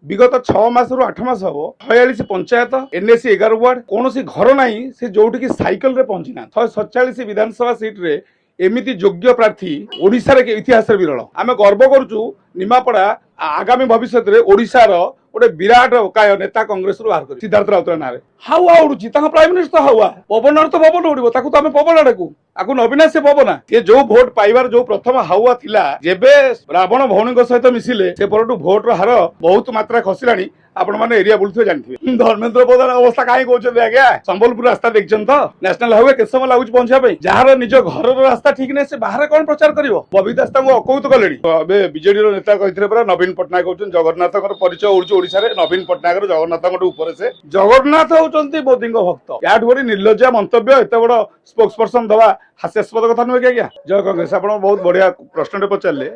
विगत 6 मास रु 8 मास हम 46 पंचायत एनएसी 11 वार्ड कौन घर ना से जोटि की साइकिल रे पहुंची ना 147 विधानसभा सीट रे एमिति योग्य प्रार्थी ओडिशा रे इतिहास विरल आम गर्व करुचु निमापड़ा आगामी भविष्य में ओडिशार गोटे विराट काय नेता कांग्रेस रु बाहर कर सिद्धार्थ राउतराय ना हावा उड़ुची प्राइम मिनिस्टर हावा पवन तो पवन उड़ो आम पवन डाकू आकु नवीना से पवना ये जो भोट पाइबार जो प्रथम हावा थिला जेबे रावण भौणी सहित मिसिले से परठू भोट हार बहुत मात्रा खसिलानी आपण माने एरिया बुलुथे जानथिबे धर्मेंद्र प्रधान अवस्था काहे कहउछन आज्ञा संबलपुर रास्ता देखछन तो नेशनल हाईवे केते समय लागुच पहुंचा पे जहार निज घर रास्ता ठीक नै से बाहर कोन प्रचार करिवो बबीता दास ताको अकौत कलेडी अबे बीजेडी रो नेता कहिथिले परा नवीन पटनायक कहउछन जगन्नाथकर परिचय उड़छ ओडिसा रे नवीन पटनायक जगन्नाथकर ऊपर से जगन्नाथ होचंती मोदी भक्त याठ बड़ी निर्लज्जा मंतव्य एते बड़ स्पोक्स पर्सन दवा हास्यास्पद कथा नुहे आज्ञा जय कांग्रेस आपण बहुत बढ़िया प्रश्नटे पचारले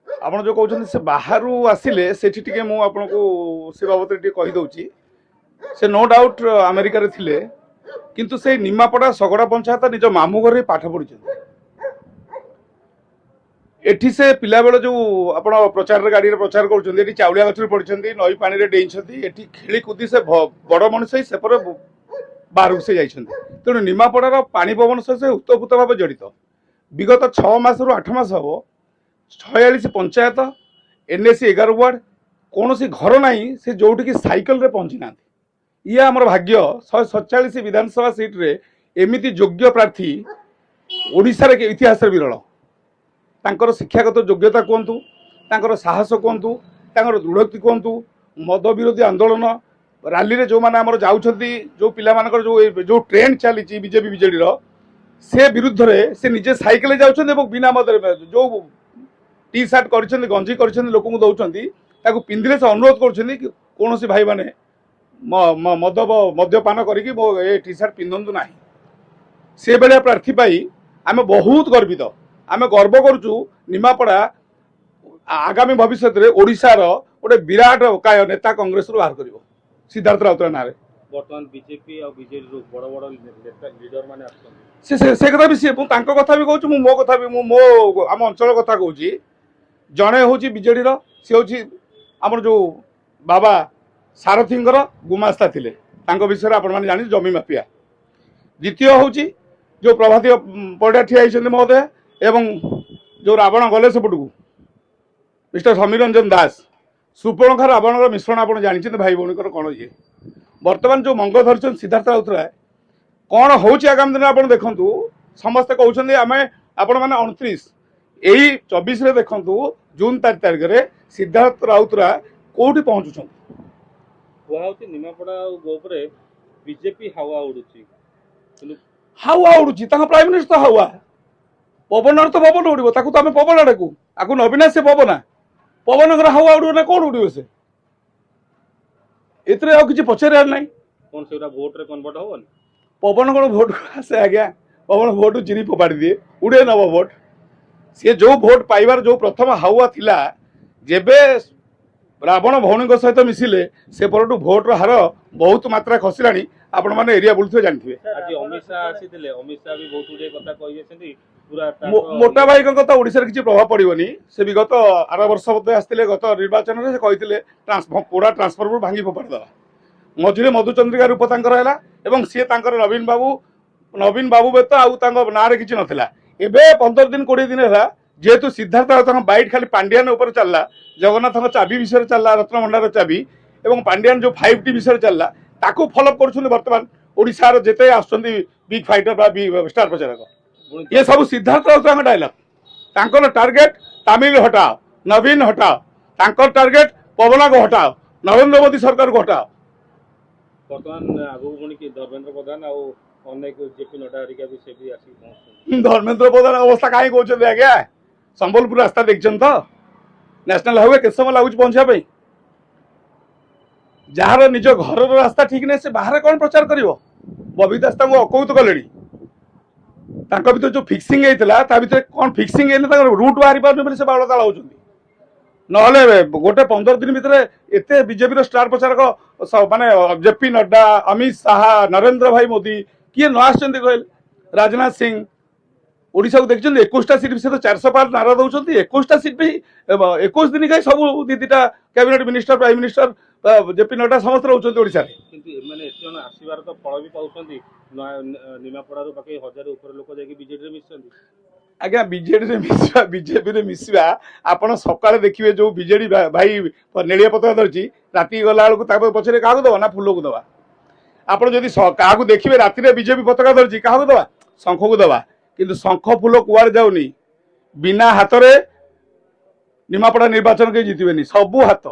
आपण जो कहउछन से बाहर आसिले सेठी टिके मु आपनको से बाबत टिके कहि दउची से नो डाउट अमेरिका रे थिले किंतु से निमापड़ा सगड़ा पंचायत निज मामू घर पाठ पढ़िछन एठी से पिला बेले जो आपण प्रचार गाड़ी रे प्रचार करूछन एठी चाउलिया गछरे पढ़िछन नई पानी रे डेइछन एठी खेली कुदी से बड़ मनुष्य से पर बाहर से जाइछन तेणु निमापड़ार पानी पवन से उत्तपुत भाव जड़ित विगत 6 मास रु 8 मास हम 46 पंचायत एनएसी 11 वार्ड कौन घर ना से जोटि की साइकिल रे पहुंची ना ये आमर भाग्य 147 विधानसभा सीट रे एमिति योग्य प्रार्थी ओडिशा रे इतिहास विरल तांकर शिक्षागत योग्यता कहतु तांकर साहस कहतु तांकर दृढ़ोक्ति कहतु मद विरोधी आंदोलन रैली रे जो माने आमर जाउछंती जो पिला मानकर जो ट्रेंड चली बीजेपी बीजेडी रो से विरुद्ध रे से निजे साइकिल जाउछंती एवं बिना मद जो टी सार्ट कर गंजी कर लोक दौरान ताकू पिंधिले से अनुरोध कर कौन भाई मैंने मद्यपान करके मो ए टी सार्ट पिंधु ना से भाया प्रार्थी पाई आम बहुत गर्वित आम गर्व करुचु निमापड़ा आगामी भविष्य में ओडिशार गोटे विराट काय नेता कांग्रेस रु बाहर कर सिद्धार्थ राउतराय ना बर्तमान बीजेपी और बीजेडी बड़ बड़ लीडर माने से कथा भी सी कथा भी कहूँ मो कथा भी मो आम अंचल कथा कहूँ जड़े हूँ बीजेडी सी हूँ आम जो बाबा सारथींकर गुमास्ता थिले विषय आपण मैंने जानी जमी माफिया द्वितीय हूँ जो प्रभाती पड़ा ठिया महोदय एवं जो रावण गले सेपटू मिस्टर समीर रंजन दास सुपर्णखा रावण मिश्रण आप जानते भाई भौणी कौन ये बर्तमान जो मंग धरछन सिद्धार्थ राउतराय कौन हूँ आगामी दिन आप देखु समस्ते कहते आम आपण मैंने 29 यही 24 रे देखु जून तारीख में सिद्धार्थ राउतराय कौटी पहुँचुं निमापड़ा गोपरे बीजेपी हावा उड़ुची हावा उड़ुची प्राइम मिनिस्टर हावा पवन तो पवन उड़ो आम पवन डाकू आकु नवीना से पवना पवन हावा उड़ो ना कौन उड़ो से एतरे आ किछि पचार ना कौन से भोट रे कन्वर्ट होबन पवन कौन भोट आसे आज्ञा पवन भोट चिरी फोपाड़ी दिए उड़े नब भोट सी जो भोट पाइबार जो प्रथम हावा थिला जेबे रावण भौणी सहित मिसिले से परठू भोट हार बहुत मात्रा खसिलानी आपण माने एरिया बुलुथे जानथिबे आज अमित शाह आसीथिले अमित शाह भी बहुत गुडे कथा कहि जेछथि पूरा मोटा भाई कथा ओडिसा रे किछि प्रभाव पड़िबनी से विगत 8 वर्ष मध्ये आस्तिले गत निर्वाचन रे से कहिथिले पूरा ट्रांसफर भांगी फोपाड़ी दवा मझिरे मधुचंद्रिका रूप तांकर हैला एवं सी तांकर नवीन बाबू बेत आउ तांकर नारे किछि नथिला एबे 15 दिन 20 दिन हैला जेहेतु सिद्धार्थ राउतराय बाइट खाली पांड्यान ऊपर चलला जगन्नाथ चाबी विषय चलला रत्न भंडार चाबी एवं पांड्यान जो 5T विषय चलला ताकू फॉलोअप करुछन वर्तमान ओडिसा रे जेते आछंती बिग फाइटर बा स्टार प्रचारक ये सब सिद्धार्थ राउतराय डायलॉग तांकर टार्गेट तमिल हटाओ नवीन हटाओ तांकर टार्गेट पवन को हटाओ नरेंद्र मोदी सरकार को हटाओ वर्तमान आगु पुणी कि धर्मेंद्र प्रधान आ अनेक जेपी नड्डा हरिका भी से भी आसी पहुंचुं धर्मेंद्र प्रधान अवस्था काहे कहउछन आज्ञा संबलपुर रास्ता देखछन तो नेशनल हाईवे केते समय लागुच पहुंचा पे जहार निज घर रास्ता ठीक नै से बाहर कौन प्रचार करिवो बबीता दास ताको अकौत कलेडी भीतर जो फिक्सिंग होता ता भीतर कौन फिक्सिंग रूट बाहरी पारे से बाड़ ताड़ा होती नहले गोटे 15 दिन भितर एत बीजेपी स्टार प्रचारक माने जेपी नड्डा अमित शाह नरेंद्र भाई मोदी किए न आसचंती कहले राजनाथ सिंह ओडिशा को देखिए 21टा सीट से तो 400 पार नारा दौरान 21टा सीट भी 21 दिन कहीं सब दीटा cabinet minister prime minister JP Nadda समस्त रोचे ओडिशा रे କିନ୍ତୁ ଏମାନେ ଏତେ ଜଣ ଆସିବାର ତ ଫଳ ବି ପାଉଛନ୍ତି ନିମାପଡ଼ାରୁ ପାଖେ 1000 ଉପରେ ଲୋକ ଯାଇକି ବିଜେଡିରେ ମିଶିଛନ୍ତି। आज्ञा बीजेडी मिसवा बीजेपी रे मिसवा आपण सकाळे देखिए जो बीजेडी भाई नेलिया पताका धरची राति गला बेलू ताप पछरे क्या दवा ना फूल को दवा आपण जदि क्या देखिए राति रे बीजेपी पताका धरची क्या दवा शंख को दवा किंतु शंख फूल कुआर जाऊनी बिना हाथ रे निमापड़ा निर्वाचन के जीतबेनी सबू हाथ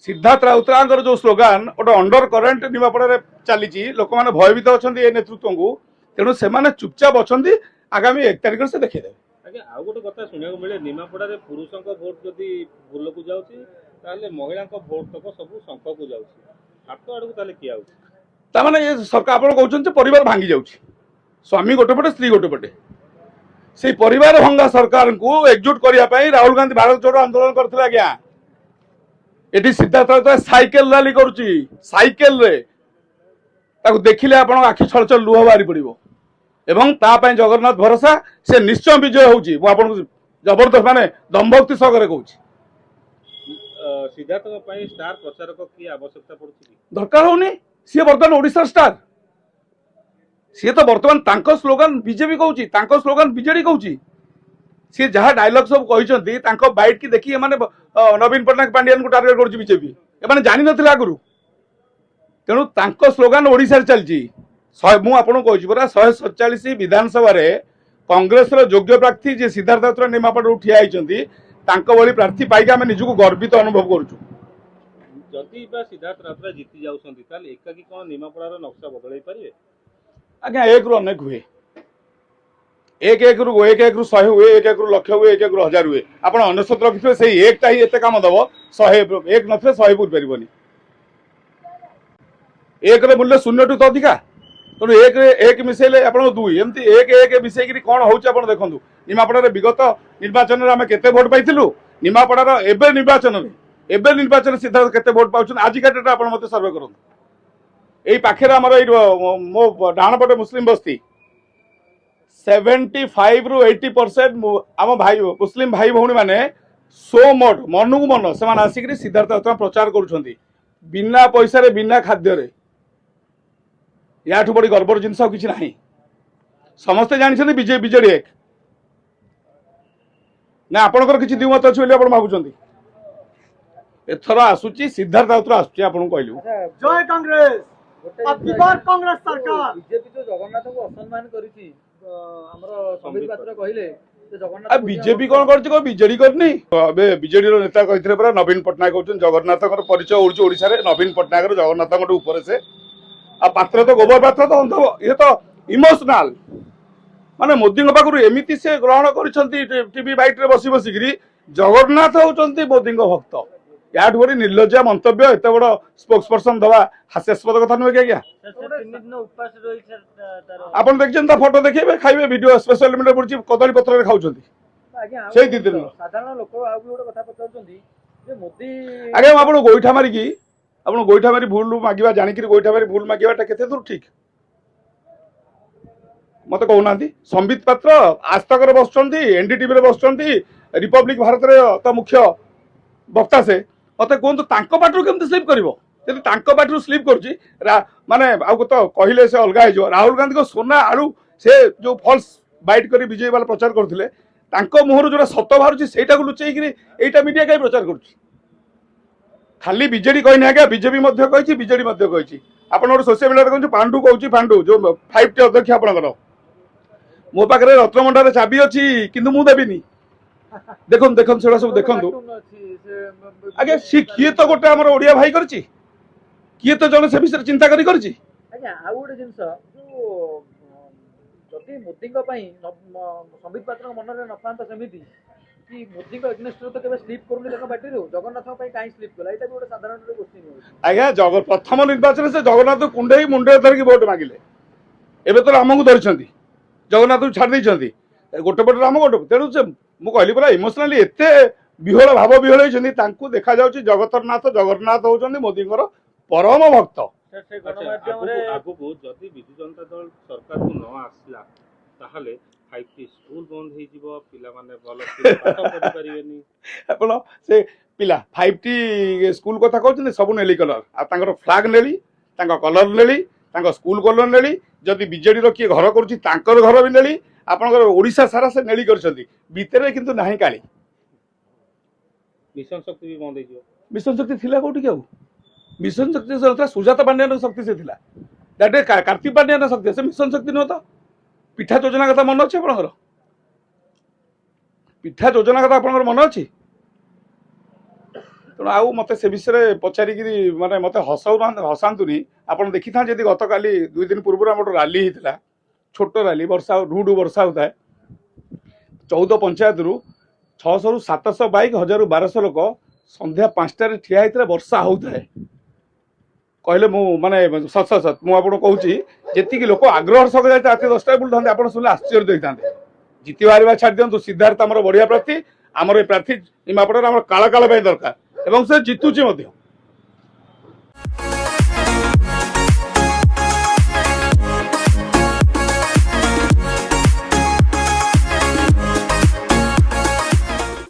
सिद्धार्थ राउतरांकर जो स्लोगान गोटे अंडर करेन्ट निमापड़ा चली लोक मैंने भयभीत अच्छा ए नेतृत्व को तेणु से चुपचाप अच्छा आगामी 1 तारिख से देखिए। आज्ञा आउ गोटे कथा शुणा मिले निमापड़ारे पुरुषों भोट जदि फूल को जाऊँगी ताले महिला भोट तक सब शंख को जाऊँगी हाथ आड़ को किए आने ये सरकार आप कहते परिवार भांगी जाऊँगी स्वामी गोटे पटे स्त्री गोटे पटे से परिवार भंगा सरकार को एकजुट करने राहुल गांधी भारत जोड़ो आंदोलन करते आज्ञा ये सिद्धार्थ राउतराय साइकेल रैली करुच्ची साइकेल रे ताको देखिले आपण आखि छल छल लुह बाहरी पड़ो एवं तापाई जगन्नाथ भरोसा से निश्चय विजय होउची जबरदस्त माने दमभक्ति सहकारे कहूँ सिद्धार्थ स्टार प्रचारक की आवश्यकता पड़ुची दरकार होनी सी बर्तमान ओडिशा स्टार सी तो बर्तमान तांको स्लोगान बीजेपी कहूँ स्लोगान बीजेडी कहूँ सी जहाँ डायलॉग सब कहते बाइट की देखिए माने नवीन पट्टनायक पांडियान को टार्गेट कर बीजेपी एमाने जानि नथिले आगुरु तेणु तांको स्लोगान ओडिशा चलती मुझे परा 147 विधानसभा कांग्रेस योग्य प्रार्थी जी सिद्धार्थ राउतराय निमापड़ ठिया होती प्रार्थी पाई आम निजक गर्वित अनुभव करुँ जदि सिद्धार्थ राउतराय जीति जाउछंती ताले एकाकी कोन निमापड़ार नक्शा बदलाई पारिबे आज्ञा एक रु अनेक हुए एक रु 100 हुए 1 रु लक्ष हुए 1 रु 1000 हुए आप अनेशत रखिथे से एकटा ही एते काम दब 100 एक नथिले 100 पूरी पारिबनी एक रे मूल्य 0 टू तो अधिका तेणु एक मिसेले आप 2 एमती एक मिसेक कौन हो देखु निमापड़ार विगत निर्वाचन में आम केते भोट पाइलु निमापड़ार एबे निर्वाचन सिद्धार्थ केते भोट पाउछन आजिका डेट आप मत सर्वे करूँ यही पाखे आमर मो डाण पटे मुस्लिम बस्ती 75 ରୁ 80% आम भाई मुस्लिम भाई भौणी मैंने सो मठ मन को मन से आसिक सिद्धार्थ राउतराय प्रचार करुँच बिना पैसा रे बिना खाद्य याठू बड़ी गर्वर जिनस किसी ना समस्ते जानते बीजेडी एक ना आपंकर किसी द्विमत अच्छे आप भावुं एथर आसूची सिद्धार्थ राउतराय आसूची आपको कहलु जय कांग्रेस अब की बार कांग्रेस सरकार बीजेपी तो जगन्नाथ को असम्मान करिछि हमर संबित पात्र कहिले जे जगन्नाथ बीजेपी कौन कर बीजेडी करनी बीजेडी नेता कहते परा नवीन पट्टनायक कहते जगन्नाथ परिचय उड़ूँ ओडिशा रे नवीन पट्टनायक जगन्नाथ ऊपर से आ पात्र तो गोबर पात्र तो अंत ये तो इमोशनाल माने मोदी पाखु एमती से ग्रहण कर बाइट रे बसी बसिकी जगन्नाथ होती मोदी भक्त या बड़ी निर्लज्जा मंतव्य एत बड़ स्पोक्स पर्सन दवा हास्यास्पद कथा नुहे कि आप देखते फोटो देखिए खाइबे वीडियो स्पेशल मीडिया पड़ी कदली पत्र खाऊँ से दी दिन साधारण लोक आ गोटे कथा पचारुछंती जे मोदी आगे आप गोईठा मारिकी आप गोईठा मारी भूल मागिबा जानिक गोईठा मारी भूल मागिबाटा केते दूर ठीक मत कहना संबित पात्र आजतक बसुँच एनडीटीवी बसुँच रिपब्लिक भारत रे तो मुख्य वक्ता से मत कहतु पार्टी केमती स्लीप कर पार्टी स्लीप कर माने तो कहले से अलग हो राहुल गांधी को सोना आलू से जो फल्स बाइट कर विजय वाला प्रचार करते मुहर जो सत बाहर से लुचेक यहाँ मीडिया कहीं प्रचार कर खाली बीजेडी कहनी आज्ञा बीजेपी बीजेडी आप सोशल मीडिया कहूँ पांडु कहूँ पांडु जो 5टी अध्यक्ष आपंकर मो पाखे रत्नभंडार चाबी अच्छी किंतु मुझे देवी देखो देखो से सब देखो आगे सी किए तो गोटे आम ओडिया भाई करछि किए तो जन से विषय चिंता करी करछि आज्ञा आ गोटे जिंस जो जदि मोदी संबित पात्र मन में नथा सेमिति कि मोदी को एग्नेस्ट तो केबे स्लीप करूनी देखो पार्टी रो जगन्नाथ पई काई स्लीप कला एटा भी गोटे साधारण क्वेश्चन हो आज्ञा प्रथम निर्वाचन से जगन्नाथ कुंडे मुंडे धरिक वोट मागिले एबे तो राम को धरिछंती जगन्नाथ को छाड़ दैछंती गोटे पटे राम गोटे तेणु से मुझे कहली परा इमोशनाली एत विहल भाव विहल होती देखा जाऊँ जगतरनाथ जगन्नाथ होती मोदी परम भक्त आगु जदि विजु जनता दल सरकार को न आसला ताहले 5ଟି ସ୍କୁଲ ବନ୍ଦ ହେଇଯିବ, ପିଲାମାନେ ଭଲ ପାଠ ପଢି ପାରିବେନି। ଆପଣ ସେ ପିଲା 5ଟି ସ୍କୁଲ କଥା କହୁଛନ୍ତି, ସବୁ ନେଳି କଲର, ଆଉ ତାଙ୍କର ଫ୍ଲାଗ ନେଳି, ତାଙ୍କ କଲର ନେଳି, ତାଙ୍କ ସ୍କୁଲ କଲର ନେଳି। ଯଦି ବିଜେଡିର କିଏ ଘର କରୁଛି ତାଙ୍କର ଘର ବି ନେଳି। ଆପଣଙ୍କର ଓଡ଼ିଶା ସାରା ସେ ନେଳି କରିଛନ୍ତି, ଭିତରେ କିନ୍ତୁ ନାହିଁ କାଳି। ମିଶନ ଶକ୍ତି ବି ବନ୍ଦ ହେଇଯିବ। ମିଶନ ଶକ୍ତି ଥିଲା କୋଉଠିକି? ଆଉ ମିଶନ ଶକ୍ତି ସୁଜାତା ପାଣ୍ଡିଆନ ଶକ୍ତି ସେ ଥିଲା, କାର୍ତ୍ତିକ ପାଣ୍ଡିଆନ ଶକ୍ତି, ସେ ମିଶନ ଶକ୍ତି ନୁହଁ ତ। ପିଠା ଯୋଜନା କଥା ମନେ ଅଛି ଆପଣଙ୍କର? ପିଠା ଯୋଜନା କଥା ଆପଣଙ୍କର ମନେ ଅଛି? ତେଣୁ ଆଉ ମତେ ସେ ବିଷୟରେ ପଚାରିକିରି ମାନେ ମତେ ହସାନ୍ତୁନି। ଆପଣ ଦେଖିଥାନ୍ତି ଯଦି ଗତକାଲି 2 ଦିନ ପୂର୍ବରୁ ଆମର ରାଲି ହେଇଥିଲା, ଛୋଟ ରାଲି, ବର୍ଷା ଢୁଢୁ ବର୍ଷା ହଉଥାଏ, 14 ପଞ୍ଚାୟତରୁ 600ରୁ 700 ବାଇକ୍, 1000ରୁ 1200 ଲୋକ ସନ୍ଧ୍ୟା 5ଟାରେ ଠିଆ ହେଇଥିଲେ, ବର୍ଷା ହଉଥାଏ। କହିଲେ ମୁଁ ମାନେ ସତ ମୁଁ ଆପଣଙ୍କୁ କହୁଛି, ଯେତିକି ଲୋକ ଆଗ୍ରହର ସହ ଯାଇతే ରାତି 10ଟାରେ ବୁଲୁଥାନ୍ତି, ଆପଣ ଶୁଣିଲେ ଆଶ୍ଚର୍ଯ୍ୟ ହେଇଥାନ୍ତେ। ଜିତି ବାହାରିବା ଛାଡ଼ି ଦିଅନ୍ତୁ, ସିଦ୍ଧାର୍ଥ ଆମର ବଢିଆ ପ୍ରାର୍ଥୀ, ଆମର ଏ ପ୍ରାର୍ଥୀ ନିମାପଡ଼ାରେ ଆମର କାଳ କାଳ ପାଇଁ ଦରକାର, ଏବଂ ସେ ଜିତୁଛି ମଧ୍ୟ।